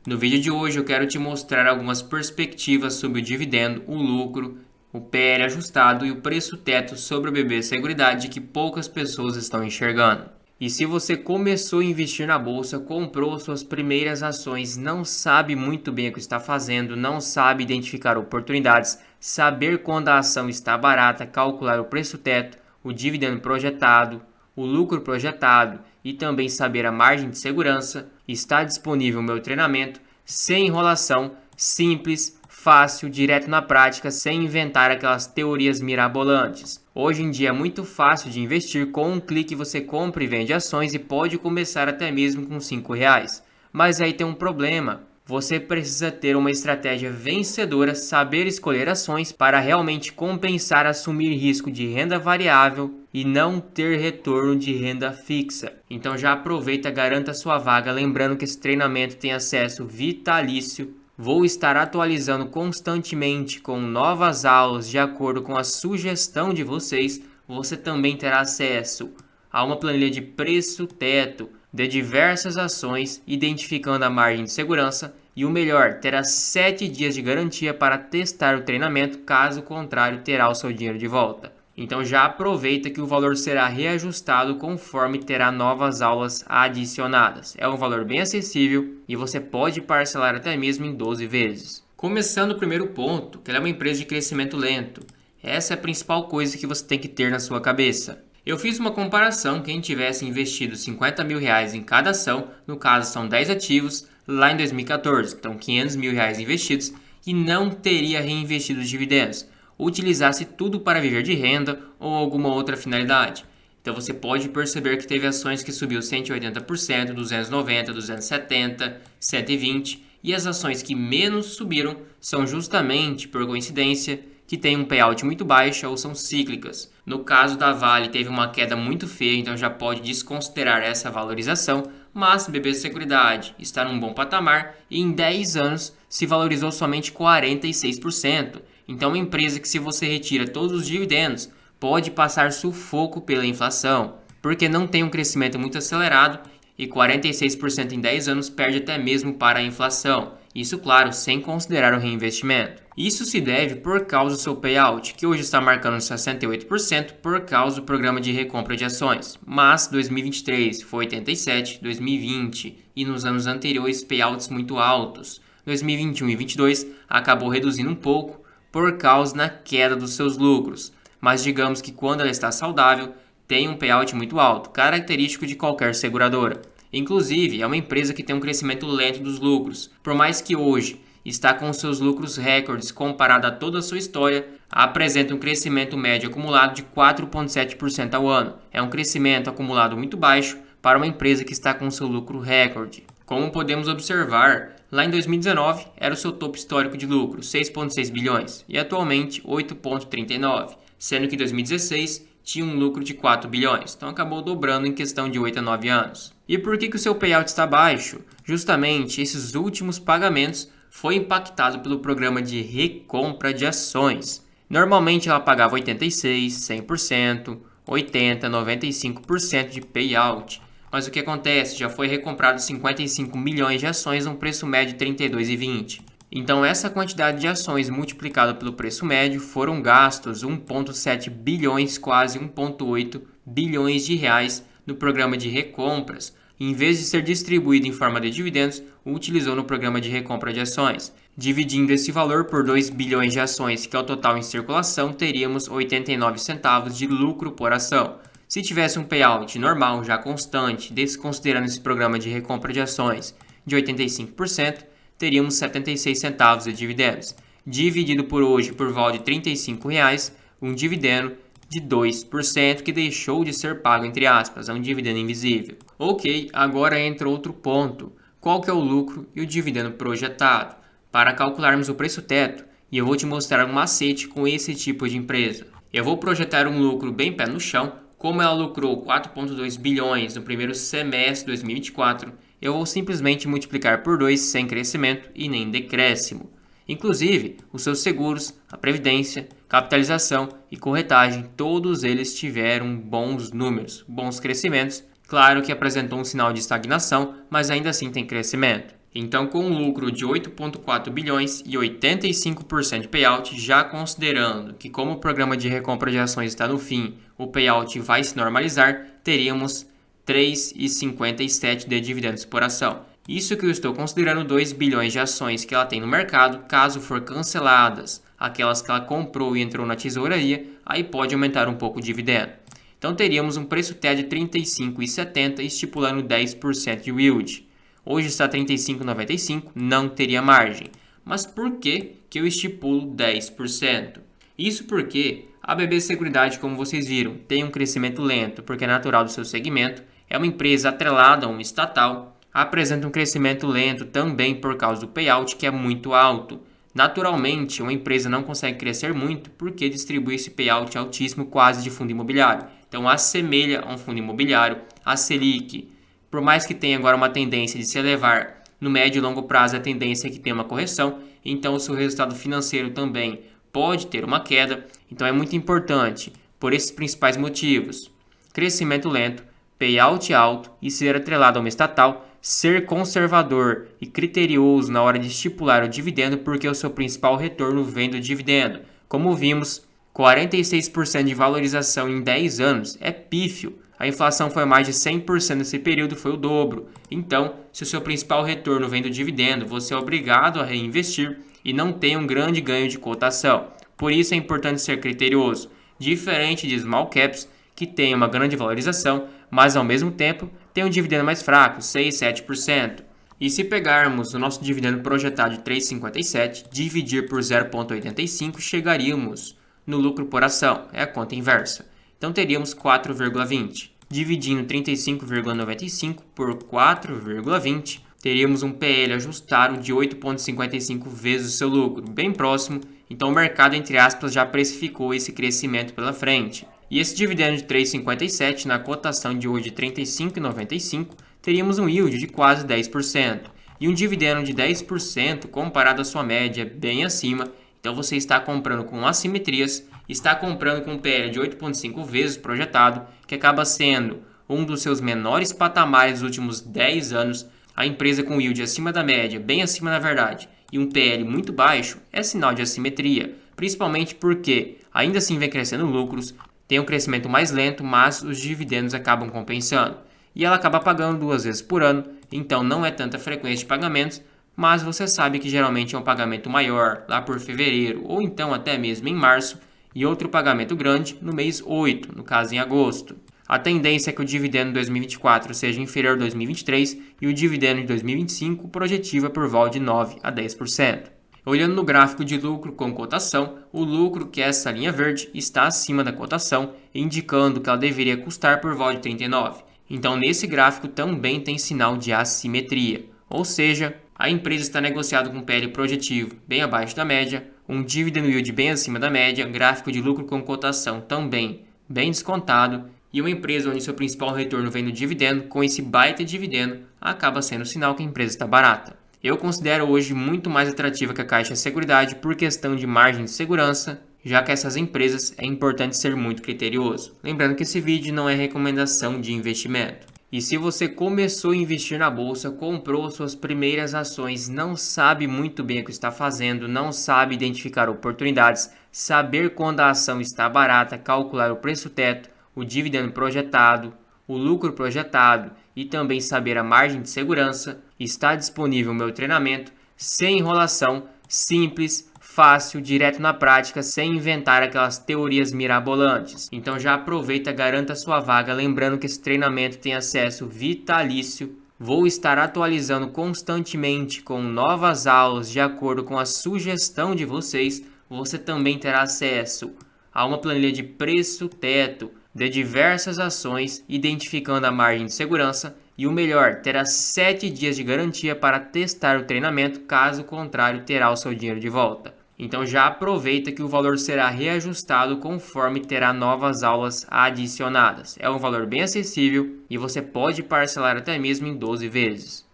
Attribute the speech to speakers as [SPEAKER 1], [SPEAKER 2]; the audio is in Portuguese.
[SPEAKER 1] No vídeo de hoje eu quero te mostrar algumas perspectivas sobre o dividendo, o lucro, o PL ajustado e o preço teto sobre o BB Seguridade que poucas pessoas estão enxergando. E se você começou a investir na bolsa, comprou suas primeiras ações, não sabe muito bem o que está fazendo, não sabe identificar oportunidades, saber quando a ação está barata, calcular o preço teto, o dividendo projetado, o lucro projetado e também saber a margem de segurança, está disponível o meu treinamento sem enrolação, simples, fácil, direto na prática, sem inventar aquelas teorias mirabolantes. Hoje em dia é muito fácil de investir, com um clique você compra e vende ações e pode começar até mesmo com R$ 5. Mas aí tem um problema. Você precisa ter uma estratégia vencedora, saber escolher ações para realmente compensar assumir risco de renda variável e não ter retorno de renda fixa. Então já aproveita, garanta sua vaga, lembrando que esse treinamento tem acesso vitalício. Vou estar atualizando constantemente com novas aulas de acordo com a sugestão de vocês. Você também terá acesso a uma planilha de preço teto de diversas ações, identificando a margem de segurança e o melhor, terá 7 dias de garantia para testar o treinamento, caso contrário terá o seu dinheiro de volta. Então já aproveita que o valor será reajustado conforme terá novas aulas adicionadas. É um valor bem acessível e você pode parcelar até mesmo em 12 vezes. Começando o primeiro ponto, que ela é uma empresa de crescimento lento. Essa é a principal coisa que você tem que ter na sua cabeça. Eu fiz uma comparação, quem tivesse investido R$ 50 mil em cada ação, no caso são 10 ativos, lá em 2014, então R$ 500 mil investidos e não teria reinvestido os dividendos, utilizasse tudo para viver de renda ou alguma outra finalidade. Então você pode perceber que teve ações que subiu 180%, 290%, 270%, 120%, e as ações que menos subiram são justamente, por coincidência, que têm um payout muito baixo ou são cíclicas. No caso da Vale teve uma queda muito feia, então já pode desconsiderar essa valorização, mas BB Seguridade está num bom patamar e em 10 anos se valorizou somente 46%. Então é uma empresa que, se você retira todos os dividendos, pode passar sufoco pela inflação, porque não tem um crescimento muito acelerado e 46% em 10 anos perde até mesmo para a inflação. Isso, claro, sem considerar o reinvestimento. Isso se deve por causa do seu payout, que hoje está marcando 68% por causa do programa de recompra de ações. Mas 2023 foi 87%, 2020 e nos anos anteriores payouts muito altos. 2021 e 2022 acabou reduzindo um pouco por causa da queda dos seus lucros. Mas digamos que quando ela está saudável, tem um payout muito alto, característico de qualquer seguradora. Inclusive, é uma empresa que tem um crescimento lento dos lucros. Por mais que hoje está com seus lucros recordes comparado a toda a sua história, apresenta um crescimento médio acumulado de 4,7% ao ano. É um crescimento acumulado muito baixo para uma empresa que está com seu lucro recorde. Como podemos observar, lá em 2019 era o seu topo histórico de lucro, 6,6 bilhões, e atualmente 8,39, sendo que em 2016 tinha um lucro de 4 bilhões, então acabou dobrando em questão de 8 a 9 anos. E por que o seu payout está baixo? Justamente esses últimos pagamentos foi impactado pelo programa de recompra de ações. Normalmente ela pagava 86%, 100%, 80%, 95% de payout. Mas o que acontece? Já foi recomprado 55 milhões de ações a um preço médio de R$ 32,20. Então essa quantidade de ações multiplicada pelo preço médio foram gastos 1,7 bilhões, quase 1,8 bilhões de reais no programa de recompras. Em vez de ser distribuído em forma de dividendos, utilizou no programa de recompra de ações. Dividindo esse valor por 2 bilhões de ações, que é o total em circulação, teríamos 89 centavos de lucro por ação. Se tivesse um payout normal, já constante, desconsiderando esse programa de recompra de ações, de 85%, teríamos 76 centavos de dividendos. Dividido por hoje por volta de R$ 35, um dividendo de 2% que deixou de ser pago, entre aspas, é um dividendo invisível. Ok, agora entra outro ponto. Qual que é o lucro e o dividendo projetado? Para calcularmos o preço teto, e eu vou te mostrar um macete com esse tipo de empresa. Eu vou projetar um lucro bem pé no chão. Como ela lucrou 4,2 bilhões no primeiro semestre de 2024, eu vou simplesmente multiplicar por 2 sem crescimento e nem decréscimo. Inclusive, os seus seguros, a previdência, capitalização e corretagem, todos eles tiveram bons números, bons crescimentos. Claro que apresentou um sinal de estagnação, mas ainda assim tem crescimento. Então, com um lucro de 8,4 bilhões e 85% de payout, já considerando que como o programa de recompra de ações está no fim, o payout vai se normalizar, teríamos 3,57 de dividendos por ação. Isso que eu estou considerando 2 bilhões de ações que ela tem no mercado, caso for canceladas aquelas que ela comprou e entrou na tesouraria, aí pode aumentar um pouco o dividendo. Então teríamos um preço TED de 35,70 estipulando 10% de yield. Hoje está 35,95, não teria margem. Mas por que eu estipulo 10%? Isso porque a BB Seguridade, como vocês viram, tem um crescimento lento, porque é natural do seu segmento, é uma empresa atrelada a uma estatal, apresenta um crescimento lento também por causa do payout, que é muito alto. Naturalmente, uma empresa não consegue crescer muito porque distribui esse payout altíssimo quase de fundo imobiliário. Então, assemelha a um fundo imobiliário. A Selic, por mais que tenha agora uma tendência de se elevar, no médio e longo prazo a tendência é que tenha uma correção. Então, o seu resultado financeiro também pode ter uma queda. Então, é muito importante, por esses principais motivos: crescimento lento, payout alto e ser atrelado a uma estatal, ser conservador e criterioso na hora de estipular o dividendo, porque o seu principal retorno vem do dividendo. Como vimos, 46% de valorização em 10 anos é pífio. A inflação foi mais de 100% nesse período, foi o dobro. Então, se o seu principal retorno vem do dividendo, você é obrigado a reinvestir e não tem um grande ganho de cotação. Por isso é importante ser criterioso, diferente de small caps, que tem uma grande valorização, mas ao mesmo tempo tem um dividendo mais fraco, 6, 7%. E se pegarmos o nosso dividendo projetado de 3,57, dividir por 0,85, chegaríamos no lucro por ação, é a conta inversa. Então teríamos 4,20. Dividindo 35,95 por 4,20, teríamos um PL ajustado de 8,55 vezes o seu lucro, bem próximo. Então o mercado, entre aspas, já precificou esse crescimento pela frente. E esse dividendo de 3,57 na cotação de hoje de 35,95, teríamos um yield de quase 10%. E um dividendo de 10% comparado à sua média bem acima. Então você está comprando com assimetrias, está comprando com um PL de 8,5 vezes projetado, que acaba sendo um dos seus menores patamares dos últimos 10 anos. A empresa com yield acima da média, bem acima na verdade, e um PL muito baixo é sinal de assimetria, principalmente porque ainda assim vem crescendo lucros, tem um crescimento mais lento, mas os dividendos acabam compensando. E ela acaba pagando 2 vezes por ano, então não é tanta frequência de pagamentos, mas você sabe que geralmente é um pagamento maior lá por fevereiro, ou então até mesmo em março, e outro pagamento grande no mês 8, no caso em agosto. A tendência é que o dividendo de 2024 seja inferior a 2023 e o dividendo de 2025 projetiva por volta de 9 a 10%. Olhando no gráfico de lucro com cotação, o lucro, que é essa linha verde, está acima da cotação, indicando que ela deveria custar por volta de 39. Então, nesse gráfico também tem sinal de assimetria, ou seja, a empresa está negociada com um PL projetivo bem abaixo da média, um dividend yield bem acima da média, gráfico de lucro com cotação também bem descontado, e uma empresa onde seu principal retorno vem do dividendo, com esse baita dividendo, acaba sendo sinal que a empresa está barata. Eu considero hoje muito mais atrativa que a Caixa Seguridade por questão de margem de segurança, já que essas empresas é importante ser muito criterioso. Lembrando que esse vídeo não é recomendação de investimento. E se você começou a investir na bolsa, comprou suas primeiras ações, não sabe muito bem o que está fazendo, não sabe identificar oportunidades, saber quando a ação está barata, calcular o preço teto, o dividendo projetado, o lucro projetado e também saber a margem de segurança, está disponível o meu treinamento sem enrolação, simples, fácil, direto na prática, sem inventar aquelas teorias mirabolantes. Então já aproveita, garanta sua vaga, lembrando que esse treinamento tem acesso vitalício. Vou estar atualizando constantemente com novas aulas de acordo com a sugestão de vocês. Você também terá acesso a uma planilha de preço teto de diversas ações, identificando a margem de segurança, e o melhor, terá 7 dias de garantia para testar o treinamento, caso contrário terá o seu dinheiro de volta. Então já aproveita que o valor será reajustado conforme terá novas aulas adicionadas. É um valor bem acessível e você pode parcelar até mesmo em 12 vezes.